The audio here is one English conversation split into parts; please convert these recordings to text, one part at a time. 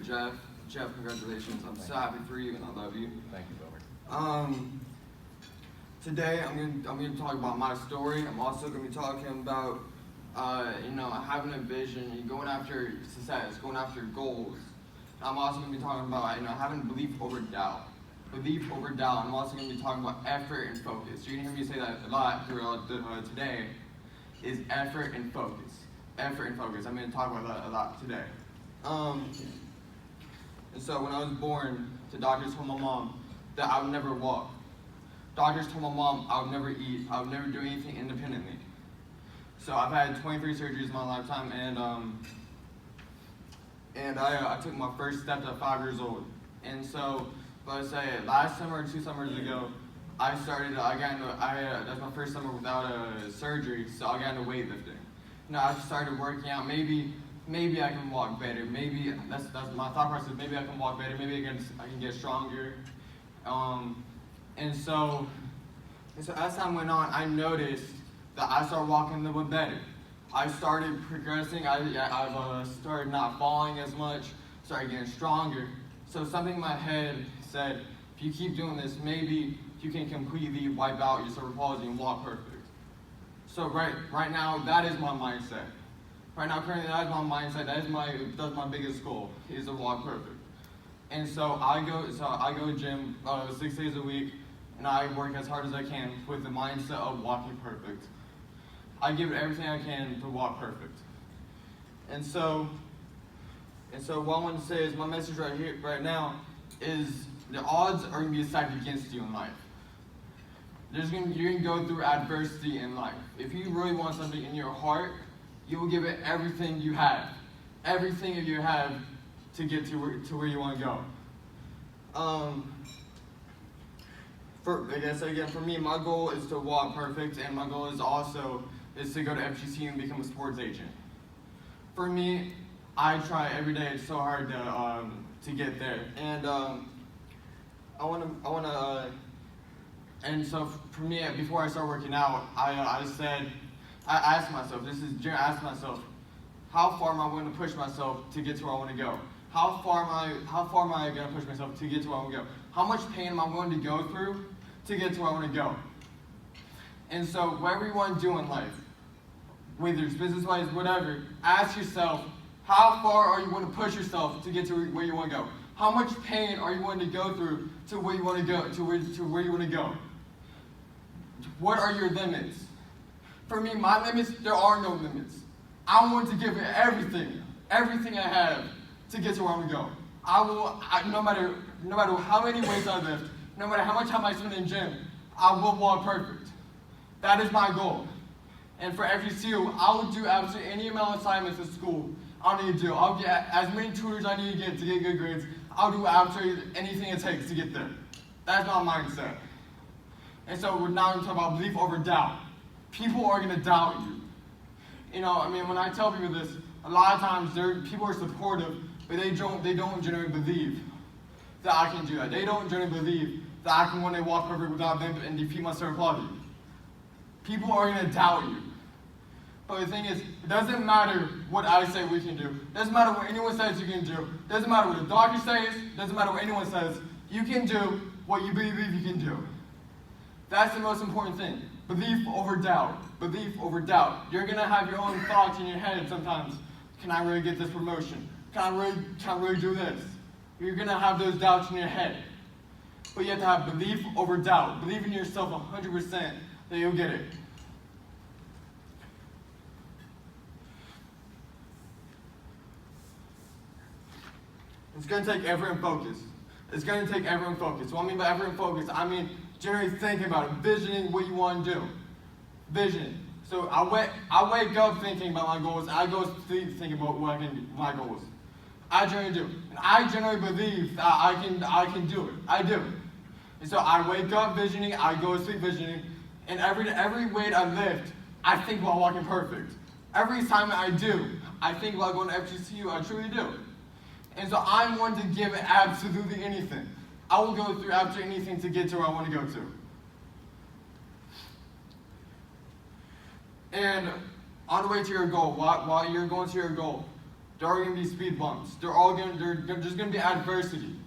Jeff. Jeff, congratulations. I'm so happy for you and I love you. Thank you, Boomer. Today I'm gonna talk about my story. I'm also gonna be talking about having a vision and going after success, going after goals. I'm also gonna be talking about having belief over doubt. Belief over doubt. I'm also gonna be talking about effort and focus. You're gonna hear me say that a lot throughout today. Is effort and focus. Effort and focus. I'm gonna talk about that a lot today. And so when I was born, the doctors told my mom that I would never walk. Doctors told my mom I would never eat. I would never do anything independently. So I've had 23 surgeries in my lifetime, and I took my first step at 5 years old. And so, let's say last summer or 2 summers ago, that's my first summer without a surgery, so I got into weightlifting. I started working out. Maybe I can walk better. Maybe that's my thought process. Maybe I can walk better. Maybe I can get stronger. And so as time went on, I noticed that I started walking a little bit better. I started progressing. I've started not falling as much. Started getting stronger. So something in my head said, if you keep doing this, maybe you can completely wipe out your cerebral palsy and walk perfect. So right now, that is my mindset. Right now, currently, that is my mindset. That's my biggest goal, is to walk perfect. And so I go to gym 6 days a week, and I work as hard as I can with the mindset of walking perfect. I give it everything I can to walk perfect. And so what I want to say is my message right now is the odds are going to be stacked against you in life. You're going to go through adversity in life. If you really want something in your heart, you will give it everything you have. Everything you have to get to where you want to go. For me, my goal is to walk perfect, and my goal is to go to FGC and become a sports agent. For me, I try every day so hard to get there, and and so for me, before I start working out, I asked myself, how far am I willing to push myself to get to where I want to go? How far am I going to push myself to get to where I want to go? How much pain am I willing to go through to get to where I want to go? And so whatever you want to do in life, whether it's business-wise, whatever, ask yourself, how far are you willing to push yourself to get to where you want to go? How much pain are you willing to go through to where you want to go, to where you want to go? What are your limits? For me, my limits, there are no limits. I want to give it everything I have to get to where I want to go. No matter how many weights I lift, no matter how much time I spend in gym, I will walk perfect. That is my goal. And for FGCU, I will do absolutely any amount of assignments at school I need to do. I'll get as many tutors I need to get good grades. I'll do absolutely anything it takes to get there. That's my mindset. And so we're now going to talk about belief over doubt. People are going to doubt you. When I tell people this, a lot of times people are supportive, but they don't generally believe that I can do that. They don't generally believe that I can one day walk perfect without them and defeat my cerebral palsy. People are going to doubt you. But the thing is, it doesn't matter what I say we can do. It doesn't matter what anyone says you can do. It doesn't matter what the doctor says. It doesn't matter what anyone says. You can do what you believe you can do. That's the most important thing. Belief over doubt. Belief over doubt. You're going to have your own thoughts in your head sometimes. Can I really get this promotion? Can I really do this? You're going to have those doubts in your head. But you have to have belief over doubt. Believe in yourself 100% that you'll get it. It's going to take effort and focus. It's going to take effort and focus. What I mean by effort and focus, I mean generally thinking about it, visioning what you want to do. Vision. So I wake up thinking about my goals, and I go to sleep thinking about my goals. I generally do. And I generally believe that I can do it. I do. And so I wake up visioning, I go to sleep visioning, and every weight I lift, I think about walking perfect. Every assignment I do, I think about going to FGCU, I truly do. And so I'm one to give absolutely anything. I will go through absolutely anything to get to where I want to go to. And on the way to your goal, while you're going to your goal, There are going to be speed bumps. They're just going to be adversity.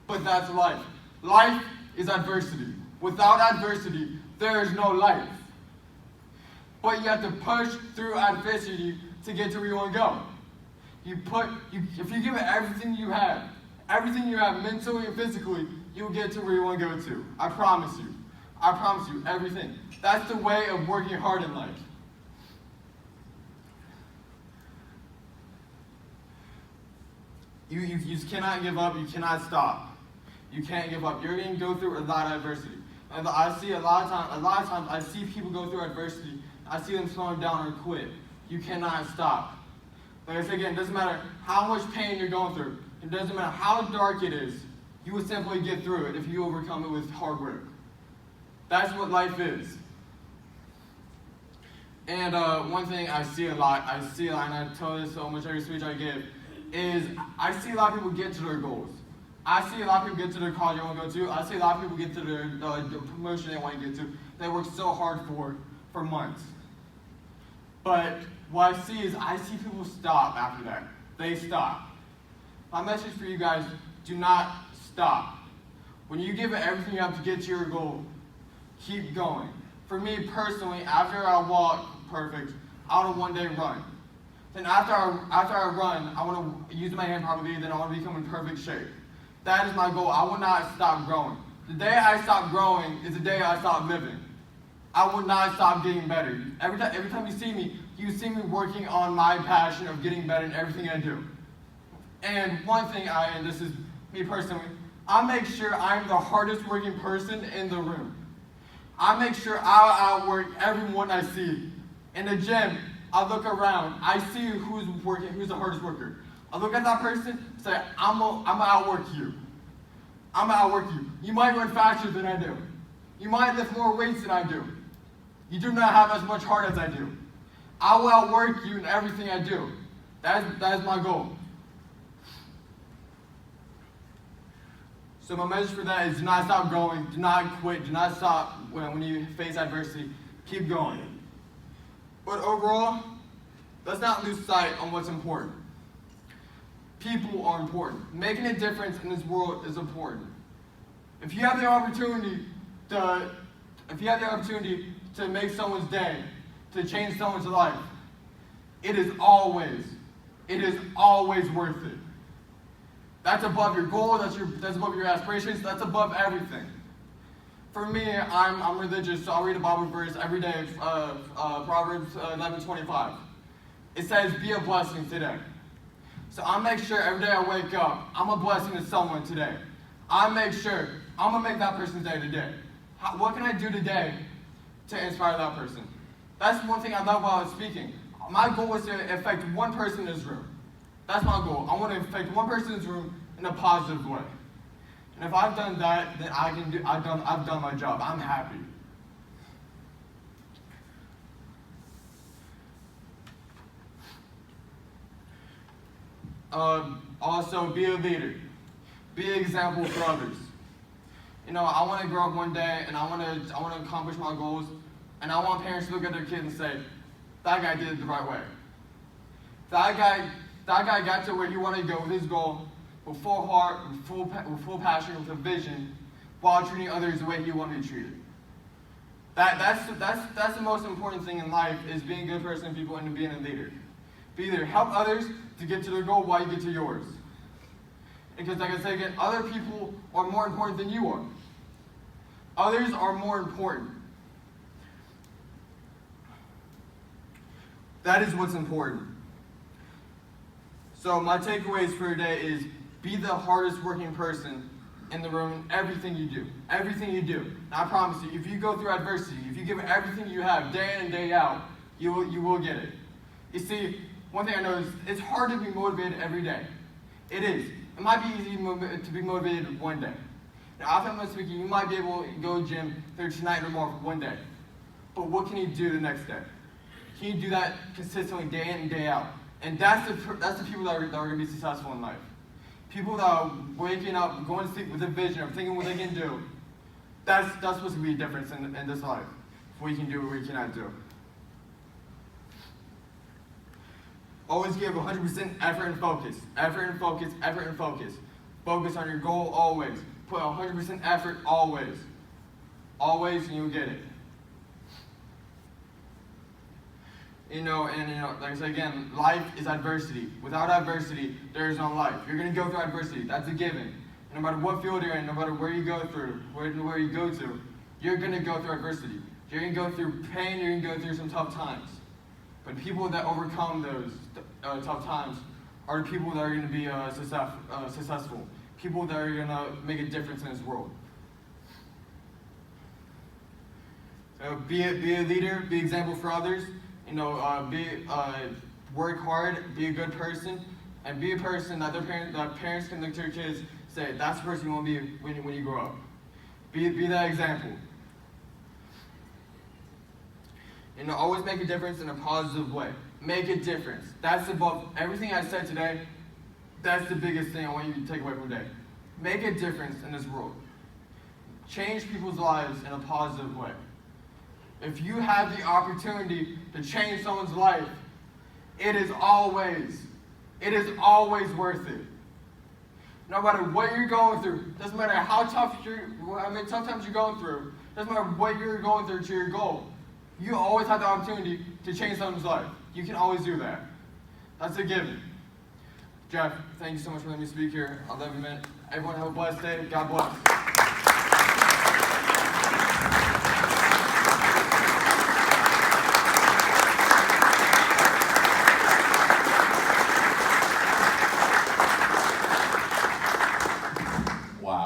But that's life. Life is adversity. Without adversity, there is no life. But you have to push through adversity to get to where you want to go. If you give it everything you have mentally and physically, you'll get to where you want to go to. I promise you. I promise you, everything. That's the way of working hard in life. You just cannot give up. You cannot stop. You can't give up. You're going to go through a lot of adversity. And I see a lot of times, I see people go through adversity. I see them slowing down or quit. You cannot stop. Like I said again, it doesn't matter how much pain you're going through. It doesn't matter how dark it is. You will simply get through it if you overcome it with hard work. That's what life is. And one thing I see a lot, and I tell this so much every speech I give, is I see a lot of people get to their goals. I see a lot of people get to their college they want to go to. I see a lot of people get to their the promotion they want to get to. They work so hard for months. But what I see is I see people stop after that. They stop. My message for you guys, do not stop. When you give it everything you have to get to your goal, keep going. For me personally, after I walk perfect, I want to one day run. Then after I run, I want to use my hand probably, then I want to become in perfect shape. That is my goal. I will not stop growing. The day I stop growing is the day I stop living. I will not stop getting better. Every time you see me working on my passion of getting better in everything I do. And one thing and this is me personally, I make sure I'm the hardest working person in the room. I make sure I'll outwork everyone I see. In the gym, I look around, I see who's the hardest worker. I look at that person, say, I'm gonna outwork you. I'm gonna outwork you. You might run faster than I do. You might lift more weights than I do. You do not have as much heart as I do. I will outwork you in everything I do. That is my goal. So my message for that is do not stop growing, do not quit, do not stop when you face adversity. Keep going. But overall, let's not lose sight on what's important. People are important. Making a difference in this world is important. If you have the opportunity to make someone's day, to change someone's life, it is always worth it. That's above your goal, that's above your aspirations, that's above everything. For me, I'm religious, so I'll read a Bible verse every day, Proverbs 11:25. It says, be a blessing today. So I make sure every day I wake up, I'm a blessing to someone today. I make sure I'm going to make that person's day today. What can I do today to inspire that person? That's one thing I love while I was speaking. My goal is to affect one person in this room. That's my goal. I want to affect one person in this room in a positive way. And if I've done that, then I've done my job. I'm happy. Also, be a leader. Be an example for others. You know, I want to grow up one day, and I want to accomplish my goals, and I want parents to look at their kids and say, that guy did it the right way. That guy got to where he wanted to go with his goal, with full heart, with full passion, with a vision, while treating others the way he wanted to be treated. That's the most important thing in life, is being a good person to people and being a leader. Be there. Help others to get to their goal while you get to yours. Because like I said again, other people are more important than you are. Others are more important. That is what's important. So my takeaways for today is be the hardest working person in the room in everything you do. Everything you do. And I promise you, if you go through adversity, if you give it everything you have day in and day out, you will get it. You see, one thing I know is it's hard to be motivated every day. It is. It might be easy to be motivated one day. Now, often when speaking, you might be able to go to the gym tonight or tomorrow for one day. But what can you do the next day? Can you do that consistently day in and day out? And that's the people that are going to be successful in life. People that are waking up, going to sleep with a vision of thinking what they can do. That's supposed to be a difference in this life. What you can do and what you cannot do. Always give 100% effort and focus. Effort and focus, effort and focus. Focus on your goal always. Put 100% effort always. Always, and you'll get it. Like I said again, life is adversity. Without adversity, there is no life. You're going to go through adversity. That's a given. No matter what field you're in, no matter where you go through, where you go to, you're going to go through adversity. You're going to go through pain, you're going to go through some tough times. But people that overcome those tough times are the people that are going to be successful. People that are going to make a difference in this world. So be a leader, be an example for others. Work hard, be a good person, and be a person that parents can look to their kids, say, that's the person you want to be when you grow up. Be that example. Always make a difference in a positive way. Make a difference. That's above everything I said today. That's the biggest thing I want you to take away from today. Make a difference in this world. Change people's lives in a positive way. If you have the opportunity to change someone's life, it is always worth it. No matter what you're going through, doesn't matter how tough times you're going through, doesn't matter what you're going through to your goal, you always have the opportunity to change someone's life. You can always do that. That's a given. Jeff, thank you so much for letting me speak here. I love you, man. Everyone have a blessed day. God bless.